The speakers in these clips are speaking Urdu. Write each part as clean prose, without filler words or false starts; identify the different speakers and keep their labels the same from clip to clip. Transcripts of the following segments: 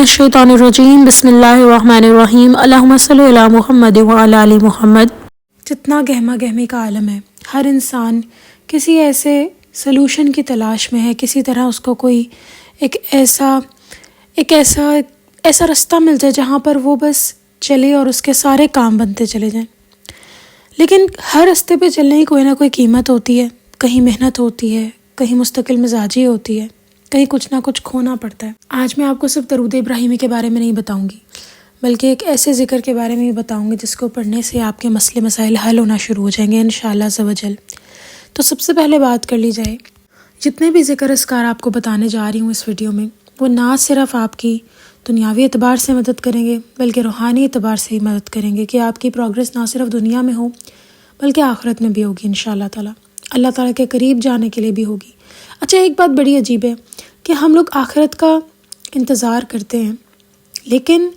Speaker 1: الشیطانirrajیم بسم اللہ الرحمن الرحیم اللہم صلی علی محمد وعلی آل محمد۔ جتنا گہما گہمی کا عالم ہے، ہر انسان کسی ایسے سلوشن کی تلاش میں ہے، کسی طرح اس کو کوئی ایک ایسا رستہ مل جائے جہاں پر وہ بس چلے اور اس کے سارے کام بنتے چلے جائیں۔ لیکن ہر رستے پہ چلنے کی کوئی نہ کوئی قیمت ہوتی ہے، کہیں محنت ہوتی ہے، کہیں مستقل مزاجی ہوتی ہے، کہیں کچھ نہ کچھ کھونا پڑتا ہے۔ آج میں آپ کو صرف درود ابراہیمی کے بارے میں نہیں بتاؤں گی، بلکہ ایک ایسے ذکر کے بارے میں بھی بتاؤں گی جس کو پڑھنے سے آپ کے مسئلے مسائل حل ہونا شروع ہو جائیں گے انشاءاللہ عز و جل۔ تو سب سے پہلے بات کر لی جائے، جتنے بھی ذکر اذکار آپ کو بتانے جا رہی ہوں اس ویڈیو میں، وہ نہ صرف آپ کی دنیاوی اعتبار سے مدد کریں گے بلکہ روحانی اعتبار سے ہی مدد کریں گے کہ آپ کی پروگرس نہ صرف دنیا میں ہو بلکہ آخرت میں بھی ہوگی انشاءاللہ تعالی، اللہ تعالیٰ کے قریب جانے کے لیے بھی ہوگی۔ اچھا، ایک بات بڑی عجیب ہے کہ ہم لوگ آخرت کا انتظار کرتے ہیں، لیکن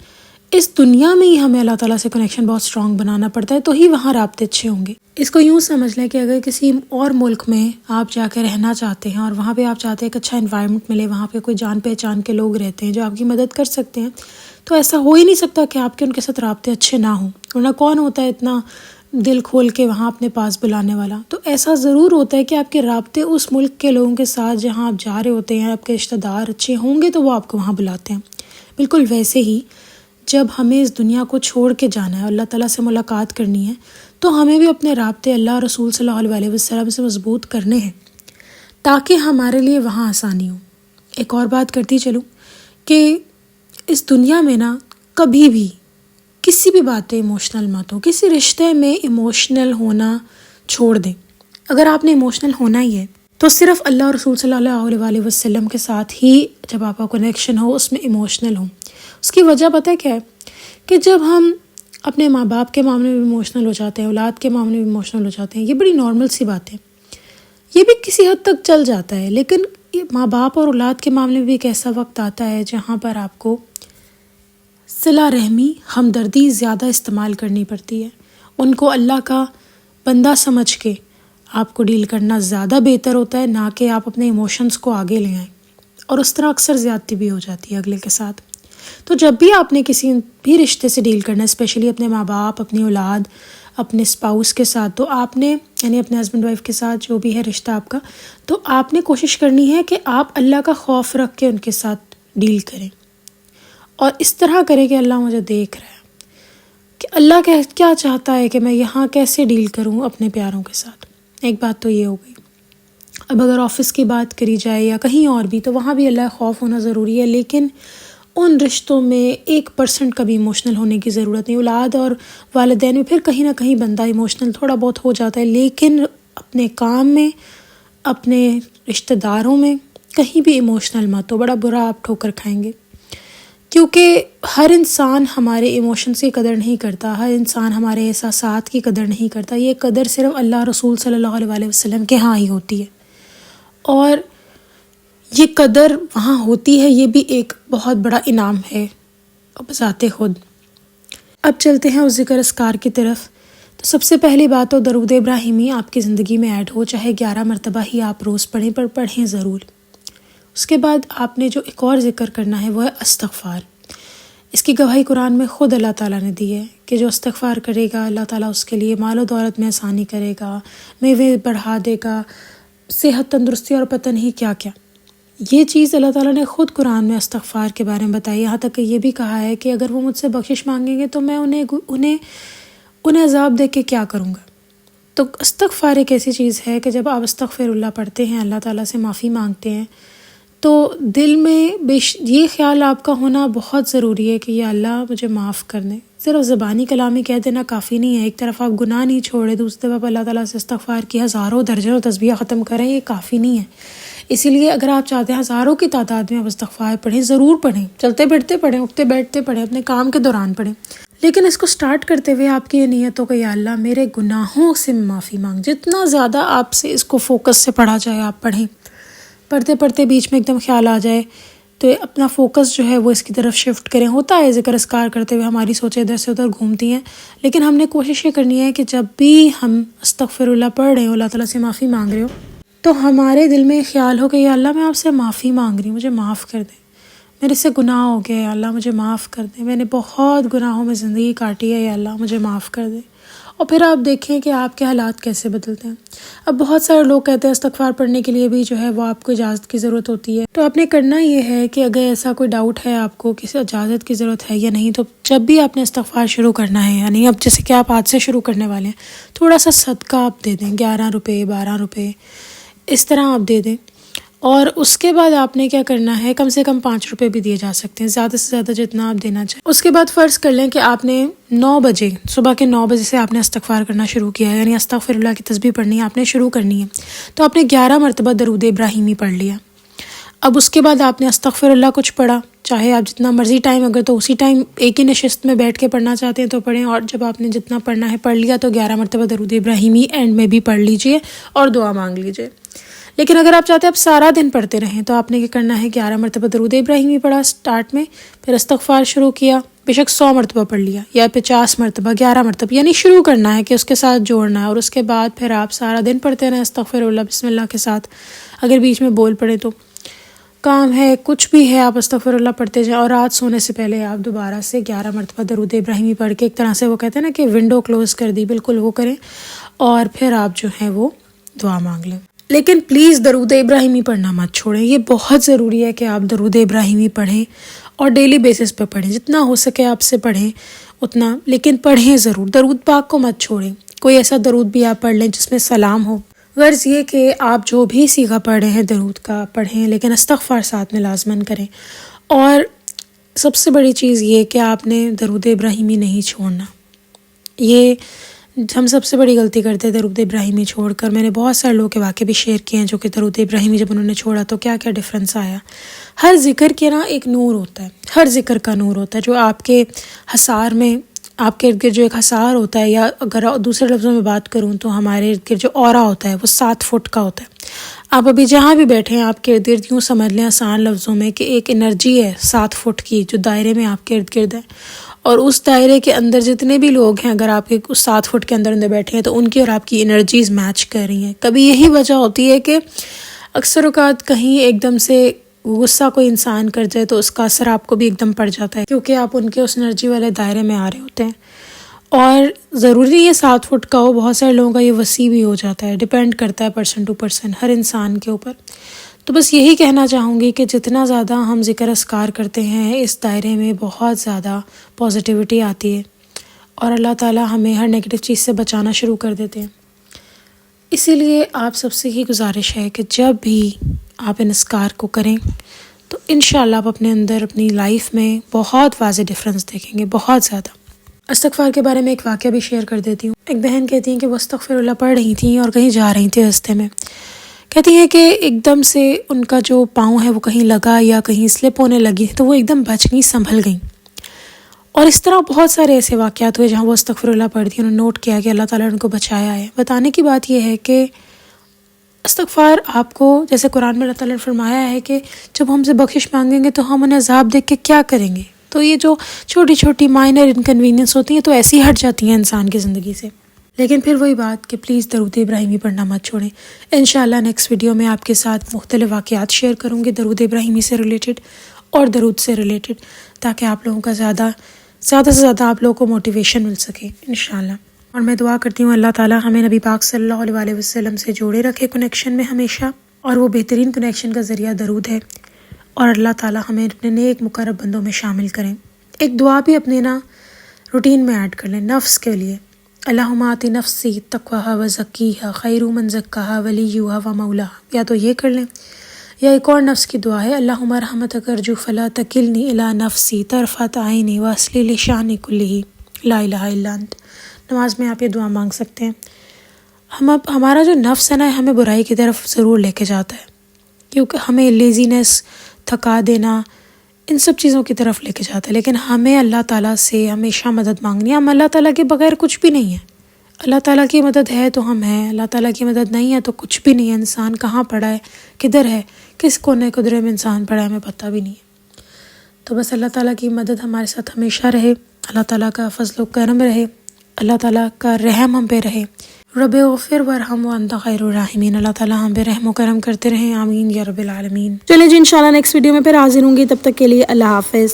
Speaker 1: اس دنیا میں ہی ہمیں اللہ تعالیٰ سے کنیکشن بہت اسٹرانگ بنانا پڑتا ہے، تو ہی وہاں رابطے اچھے ہوں گے۔ اس کو یوں سمجھ لیں کہ اگر کسی اور ملک میں آپ جا کے رہنا چاہتے ہیں اور وہاں پہ آپ چاہتے ہیں کہ اچھا انوائرمنٹ ملے، وہاں پہ کوئی جان پہچان کے لوگ رہتے ہیں جو آپ کی مدد کر سکتے ہیں، تو ایسا ہو ہی نہیں سکتا کہ آپ کے ان کے ساتھ رابطے اچھے نہ ہوں، ورنہ کون ہوتا ہے اتنا دل کھول کے وہاں اپنے پاس بلانے والا۔ تو ایسا ضرور ہوتا ہے کہ آپ کے رابطے اس ملک کے لوگوں کے ساتھ جہاں آپ جا رہے ہوتے ہیں، آپ کے رشتہ دار اچھے ہوں گے تو وہ آپ کو وہاں بلاتے ہیں۔ بالکل ویسے ہی جب ہمیں اس دنیا کو چھوڑ کے جانا ہے، اللہ تعالیٰ سے ملاقات کرنی ہے، تو ہمیں بھی اپنے رابطے اللہ اور رسول صلی اللہ علیہ وسلم سے مضبوط کرنے ہیں تاکہ ہمارے لیے وہاں آسانی ہو۔ ایک اور بات کرتی چلوں کہ اس دنیا میں نا کبھی بھی کسی بھی بات پہ ایموشنل مت ہو، کسی رشتے میں ایموشنل ہونا چھوڑ دیں۔ اگر آپ نے ایموشنل ہونا ہی ہے تو صرف اللہ اور رسول صلی اللہ علیہ وسلم کے ساتھ ہی جب آپ کا کنیکشن ہو اس میں ایموشنل ہو۔ اس کی وجہ پتہ کیا ہے کہ جب ہم اپنے ماں باپ کے معاملے میں ایموشنل ہو جاتے ہیں، اولاد کے معاملے میں ایموشنل ہو جاتے ہیں، یہ بڑی نارمل سی بات ہے، یہ بھی کسی حد تک چل جاتا ہے، لیکن ماں باپ اور اولاد کے معاملے میں بھی ایک ایسا وقت آتا ہے جہاں پر آپ کو صلہ رحمی، ہمدردی زیادہ استعمال کرنی پڑتی ہے۔ ان کو اللہ کا بندہ سمجھ کے آپ کو ڈیل کرنا زیادہ بہتر ہوتا ہے، نہ کہ آپ اپنے ایموشنز کو آگے لے آئیں، اور اس طرح اکثر زیادتی بھی ہو جاتی ہے اگلے کے ساتھ۔ تو جب بھی آپ نے کسی بھی رشتے سے ڈیل کرنا ہے، اسپیشلی اپنے ماں باپ، اپنی اولاد، اپنے اسپاؤس کے ساتھ، تو آپ نے یعنی اپنے ہسبینڈ وائف کے ساتھ جو بھی ہے رشتہ آپ کا، تو آپ نے کوشش کرنی ہے کہ آپ اللہ کا خوف رکھ کے ان کے ساتھ ڈیل کریں، اور اس طرح کریں کہ اللہ مجھے دیکھ رہا ہے کہ اللہ کیا چاہتا ہے کہ میں یہاں کیسے ڈیل کروں اپنے پیاروں کے ساتھ۔ ایک بات تو یہ ہو گئی۔ اب اگر آفس کی بات کری جائے یا کہیں اور بھی، تو وہاں بھی اللہ خوف ہونا ضروری ہے، لیکن ان رشتوں میں 1% کبھی ایموشنل ہونے کی ضرورت نہیں۔ اولاد اور والدین میں پھر کہیں نہ کہیں بندہ ایموشنل تھوڑا بہت ہو جاتا ہے، لیکن اپنے کام میں، اپنے رشتہ داروں میں کہیں بھی ایموشنل مت ہو، بڑا برا آپ ٹھوکر کھائیں گے، کیونکہ ہر انسان ہمارے ایموشنز کی قدر نہیں کرتا، ہر انسان ہمارے احساسات کی قدر نہیں کرتا۔ یہ قدر صرف اللہ رسول صلی اللہ علیہ وسلم کے ہاں ہی ہوتی ہے، اور یہ قدر وہاں ہوتی ہے، یہ بھی ایک بہت بڑا انعام ہے بذات خود۔ اب چلتے ہیں اس ذکر اذکار کی طرف۔ تو سب سے پہلی بات تو درود ابراہیمی آپ کی زندگی میں ایڈ ہو، چاہے 11 مرتبہ ہی آپ روز پڑھیں، پر پڑھیں ضرور۔ اس کے بعد آپ نے جو ایک اور ذکر کرنا ہے وہ ہے استغفار۔ اس کی گواہی قرآن میں خود اللہ تعالیٰ نے دی ہے کہ جو استغفار کرے گا اللہ تعالیٰ اس کے لیے مال و دولت میں آسانی کرے گا، میوے بڑھا دے گا، صحت، تندرستی اور پتہ نہیں کیا کیا۔ یہ چیز اللہ تعالیٰ نے خود قرآن میں استغفار کے بارے میں بتائی، یہاں تک کہ یہ بھی کہا ہے کہ اگر وہ مجھ سے بخشش مانگیں گے تو میں انہیں عذاب دے کے کیا کروں گا۔ تو استغفار ایک ایسی چیز ہے کہ جب آپ استغفر اللہ پڑھتے ہیں، اللہ تعالیٰ سے معافی مانگتے ہیں، تو دل میں یہ خیال آپ کا ہونا بہت ضروری ہے کہ یا اللہ مجھے معاف کر دیں۔ صرف زبانی کلامی کہہ دینا کافی نہیں ہے، ایک طرف آپ گناہ نہیں چھوڑے، دوسری طرف اللہ تعالیٰ سے استغفار کی ہزاروں درجنوں تسبیح ختم کریں، یہ کافی نہیں ہے۔ اسی لیے اگر آپ چاہتے ہیں ہزاروں کی تعداد میں آپ استغفار پڑھیں، ضرور پڑھیں، چلتے پھرتے پڑھیں، اٹھتے بیٹھتے پڑھیں، اپنے کام کے دوران پڑھیں، لیکن اس کو سٹارٹ کرتے ہوئے آپ کی یہ نیت ہو کہ یا اللہ میرے گناہوں سے معافی مانگ۔ جتنا زیادہ آپ سے اس کو فوکس سے پڑھا جائے آپ پڑھیں، پڑھتے پڑھتے بیچ میں ایک دم خیال آ جائے تو اپنا فوکس جو ہے وہ اس کی طرف شفٹ کریں۔ ہوتا ہے ذکر اذکار کرتے ہوئے ہماری سوچیں ادھر سے ادھر گھومتی ہیں، لیکن ہم نے کوشش یہ کرنی ہے کہ جب بھی ہم استغفر اللہ پڑھ رہے ہو، اللہ تعالیٰ سے معافی مانگ رہے ہو، تو ہمارے دل میں خیال ہو کہ یا اللہ میں آپ سے معافی مانگ رہی ہوں، مجھے معاف کر دیں، میرے سے گناہ ہو گیا یا اللہ مجھے معاف کر دے، میں نے بہت گناہوں میں زندگی کاٹی ہے یا اللہ مجھے معاف کر دے۔ اور پھر آپ دیکھیں کہ آپ کے حالات کیسے بدلتے ہیں۔ اب بہت سارے لوگ کہتے ہیں استغفار پڑھنے کے لیے بھی جو ہے وہ آپ کو اجازت کی ضرورت ہوتی ہے، تو آپ نے کرنا یہ ہے کہ اگر ایسا کوئی ڈاؤٹ ہے آپ کو کسی اجازت کی ضرورت ہے یا نہیں، تو جب بھی آپ نے استغفار شروع کرنا ہے، یعنی اب جیسے کہ آپ آج سے شروع کرنے والے ہیں، تھوڑا سا صدقہ آپ دے دیں، 11 روپے 12 روپے اس طرح آپ دے دیں۔ اور اس کے بعد آپ نے کیا کرنا ہے، کم سے کم 5 روپے بھی دیے جا سکتے ہیں، زیادہ سے زیادہ جتنا آپ دینا چاہیں۔ اس کے بعد فرض کر لیں کہ آپ نے 9 بجے، صبح کے 9 بجے سے آپ نے استغفار کرنا شروع کیا ہے، یعنی استغفر اللہ کی تسبیح پڑھنی ہے، آپ نے شروع کرنی ہے، تو آپ نے 11 مرتبہ درود ابراہیمی پڑھ لیا۔ اب اس کے بعد آپ نے استغفر اللہ کچھ پڑھا، چاہے آپ جتنا مرضی ٹائم، اگر تو اسی ٹائم ایک ہی نشست میں بیٹھ کے پڑھنا چاہتے ہیں تو پڑھیں، اور جب آپ نے جتنا پڑھنا ہے پڑھ لیا تو 11 مرتبہ درود ابراہیمی اینڈ میں بھی پڑھ لیجئے اور دعا مانگ لیجئے۔ لیکن اگر آپ چاہتے ہیں آپ سارا دن پڑھتے رہیں تو آپ نے کیا کرنا ہے، 11 مرتبہ درود ابراہیمی پڑھا سٹارٹ میں، پھر استغفار شروع کیا، بے شک 100 مرتبہ پڑھ لیا یا 50 مرتبہ، 11 مرتبہ، یعنی شروع کرنا ہے کہ اس کے ساتھ جوڑنا ہے، اور اس کے بعد پھر آپ سارا دن پڑھتے رہیں استغفر اللہ بسم اللہ کے ساتھ۔ اگر بیچ میں بول پڑے تو کام ہے، کچھ بھی ہے، آپ استغفر اللہ پڑھتے جائیں، اور رات سونے سے پہلے آپ دوبارہ سے 11 مرتبہ درود ابراہیمی پڑھ کے ایک طرح سے وہ کہتے ہیں نا کہ ونڈو کلوز کر دی، بالکل وہ کریں، اور پھر آپ جو ہے وہ دعا مانگ لیں۔ لیکن پلیز درود ابراہیمی پڑھنا مت چھوڑیں، یہ بہت ضروری ہے کہ آپ درود ابراہیمی پڑھیں اور ڈیلی بیسس پہ پڑھیں، جتنا ہو سکے آپ سے پڑھیں اتنا، لیکن پڑھیں ضرور، درود پاک کو مت چھوڑیں۔ کوئی ایسا درود بھی آپ پڑھ لیں جس میں سلام ہو، غرض یہ کہ آپ جو بھی سیغہ پڑھ رہے ہیں درود کا پڑھیں، لیکن استغفار ساتھ میں لازماً کریں۔ اور سب سے بڑی چیز یہ کہ آپ نے درود ابراہیمی نہیں چھوڑنا، یہ ہم سب سے بڑی غلطی کرتے ہیں درود ابراہیمی چھوڑ کر۔ میں نے بہت سارے لوگوں کے واقعے بھی شیئر کیے ہیں جو کہ درود ابراہیمی جب انہوں نے چھوڑا تو کیا کیا ڈفرینس آیا۔ ہر ذکر کے نا ایک نور ہوتا ہے، ہر ذکر کا نور ہوتا ہے، جو آپ کے حصار میں، آپ کے ارد گرد جو ایک حصار ہوتا ہے، یا اگر دوسرے لفظوں میں بات کروں تو ہمارے ارد گرد جو اورا ہوتا ہے وہ 7 فٹ کا ہوتا ہے۔ آپ ابھی جہاں بھی بیٹھے ہیں آپ کے ارد گرد یوں سمجھ لیں آسان لفظوں میں کہ ایک انرجی ہے 7 فٹ کی جو دائرے میں آپ کے ارد گرد ہے، اور اس دائرے کے اندر جتنے بھی لوگ ہیں، اگر آپ کے اس 7 فٹ کے اندر بیٹھے ہیں تو ان کی اور آپ کی انرجیز میچ کر رہی ہیں۔ کبھی یہی وجہ ہوتی ہے کہ اکثر اوقات کہیں ایک دم سے غصہ کوئی انسان کر جائے تو اس کا اثر آپ کو بھی ایک دم پڑ جاتا ہے، کیونکہ آپ ان کے اس انرجی والے دائرے میں آ رہے ہوتے ہیں۔ اور ضروری نہیں ہے 7 فٹ کا ہو، بہت سارے لوگوں کا یہ وسیع بھی ہو جاتا ہے، ڈیپینڈ کرتا ہے پرسن ٹو پرسن، ہر انسان کے اوپر۔ تو بس یہی کہنا چاہوں گی کہ جتنا زیادہ ہم ذکر اذکار کرتے ہیں اس دائرے میں بہت زیادہ پازیٹیوٹی آتی ہے، اور اللہ تعالیٰ ہمیں ہر نیگیٹو چیز سے بچانا شروع کر دیتے ہیں۔ اسی لیے آپ سب سے یہ گزارش ہے کہ جب بھی آپ ان اذکار کو کریں تو انشاءاللہ آپ اپنے اندر اپنی لائف میں بہت واضح ڈفرینس دیکھیں گے، بہت زیادہ۔ استغفار کے بارے میں ایک واقعہ بھی شیئر کر دیتی ہوں۔ ایک بہن کہتی ہیں کہ وہ استغفر اللہ پڑھ رہی تھیں اور کہیں جا رہی تھیں راستے میں، کہتی ہیں کہ ایک دم سے ان کا جو پاؤں ہے وہ کہیں لگا یا کہیں سلپ ہونے لگی، تو وہ ایک دم بچ گئیں، سنبھل گئیں۔ اور اس طرح بہت سارے ایسے واقعات ہوئے جہاں وہ استغفر اللہ پڑھی تھی، انہوں نے نوٹ کیا کہ اللہ تعالیٰ نے ان کو بچایا ہے۔ بتانے کی بات یہ ہے کہ استغفار آپ کو، جیسے قرآن میں اللہ تعالیٰ نے فرمایا ہے کہ جب ہم سے بخشش مانگیں گے تو ہم انہیں عذاب دیکھ کے کیا کریں گے، تو یہ جو چھوٹی چھوٹی مائنر انکنوینئنس ہوتی ہیں تو ایسی ہٹ جاتی ہیں انسان کی زندگی سے۔ لیکن پھر وہی بات کہ پلیز درود ابراہیمی پڑھنا مت چھوڑیں۔ انشاءاللہ نیکسٹ ویڈیو میں آپ کے ساتھ مختلف واقعات شیئر کروں گی درود ابراہیمی سے ریلیٹڈ اور درود سے ریلیٹڈ، تاکہ آپ لوگوں کا زیادہ سے زیادہ آپ لوگوں کو موٹیویشن مل سکے انشاءاللہ۔ اور میں دعا کرتی ہوں اللہ تعالیٰ ہمیں نبی پاک صلی اللہ علیہ وآلہ وسلم سے جوڑے رکھے کنیکشن میں ہمیشہ، اور وہ بہترین کنیکشن کا ذریعہ درود ہے، اور اللہ تعالیٰ ہمیں اپنے نیک مقرب بندوں میں شامل کریں۔ ایک دعا بھی اپنے روٹین میں ایڈ کر لیں نفس کے لیے، اللہم آت نفسی تقواہا وزکیہا خیر من زکاہا ولیہا ومولاہا، یا تو یہ کر لیں، یا ایک اور نفس کی دعا ہے اللہم رحمتک ارجو فلا تکلنی الی نفسی طرفت عینی واصلح لی شأنی کلہ لا الہ الا انت۔ نماز میں آپ یہ دعا مانگ سکتے ہیں۔ ہمارا جو نفس ہے نا، ہمیں برائی کی طرف ضرور لے کے جاتا ہے، کیونکہ ہمیں لیزینس، تھکا دینا، ان سب چیزوں کی طرف لے کے جاتا ہے، لیکن ہمیں اللہ تعالیٰ سے ہمیشہ مدد مانگنی ہے۔ ہم اللہ تعالیٰ کے بغیر کچھ بھی نہیں ہے، اللہ تعالیٰ کی مدد ہے تو ہم ہیں، اللہ تعالیٰ کی مدد نہیں ہے تو کچھ بھی نہیں ہے۔ انسان کہاں پڑا ہے، کدھر ہے، کس کونے قدرے میں انسان پڑا ہے، ہمیں پتہ بھی نہیں ہے۔ تو بس اللہ تعالیٰ کی مدد ہمارے ساتھ ہمیشہ رہے، اللہ تعالیٰ کا فضل و کرم رہے، اللہ تعالیٰ کا رحم ہم پہ رہے، رب اغفر ورحم وانت خیر الراحمین. اللہ تعالیٰ ہم پہ رحم و کرم کرتے رہیں. آمین یا رب العالمین. چلیں جی انشاءاللہ نیکسٹ ویڈیو میں پھر حاضر ہوں گی. تب تک کے لیے اللہ حافظ.